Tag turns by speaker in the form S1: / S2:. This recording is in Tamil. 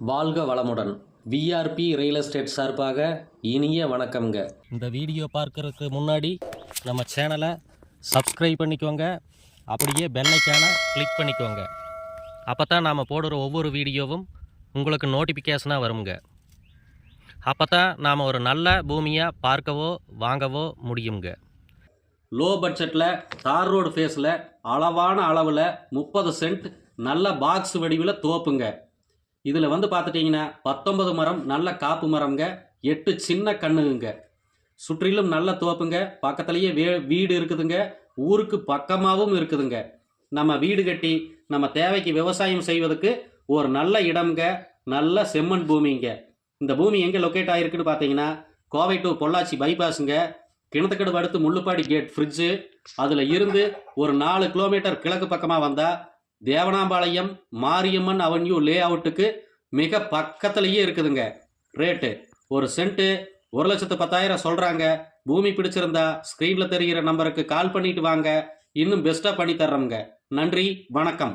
S1: வாழ்க வளமுடன். விஆர்பி ரியல் எஸ்டேட் சார்பாக இனிய வணக்கம்ங்க.
S2: இந்த வீடியோ பார்க்கறதுக்கு முன்னாடி நம்ம சேனலை சப்ஸ்கிரைப் பண்ணிக்கோங்க, அப்படியே பெல் ஐக்கானை கிளிக் பண்ணிக்கோங்க. அப்போ தான் நாம் போடுற ஒவ்வொரு வீடியோவும் உங்களுக்கு நோட்டிஃபிகேஷனாக வருங்க. அப்போ தான் நாம் ஒரு நல்ல பூமியாக பார்க்கவோ வாங்கவோ முடியுங்க.
S1: லோ பட்ஜெட்டில் தார் ரோடு ஃபேஸில் அளவான அளவில் 30 சென்ட் நல்ல பாக்ஸ் வடிவில் தோப்புங்க. இதில் பார்த்துட்டிங்கன்னா 19 மரம் நல்ல காப்பு மரம்ங்க, 8 சின்ன கண்ணுங்க. சுற்றிலும் நல்ல தோப்புங்க. பக்கத்துலேயே வீடு இருக்குதுங்க. ஊருக்கு பக்கமாகவும் இருக்குதுங்க. நம்ம வீடு கட்டி நம்ம தேவைக்கு விவசாயம் செய்வதற்கு ஒரு நல்ல இடம்ங்க. நல்ல செம்மண் பூமிங்க. இந்த பூமி எங்கே லொக்கேட் ஆகிருக்குன்னு பார்த்தீங்கன்னா கோவை டு பொள்ளாச்சி பைபாஸுங்க. கிணத்துக்கடவு அடுத்து முள்ளுப்பாடி கேட் ஃப்ரிட்ஜு. அதில் இருந்து ஒரு 4 கிலோமீட்டர் கிழக்கு பக்கமாக வந்தால் தேவனாம்பாளையம் மாரியம்மன் அவென்யூ லே அவுட்டுக்கு மிக பக்கத்துலேயே இருக்குதுங்க. ரேட்டு ஒரு சென்ட்டு 1,10,000 சொல்கிறாங்க. பூமி பிடிச்சிருந்தா ஸ்க்ரீனில் தெரிகிற நம்பருக்கு கால் பண்ணிட்டு வாங்க. இன்னும் பெஸ்ட்டாக பண்ணி தர்றோம்ங்க. நன்றி, வணக்கம்.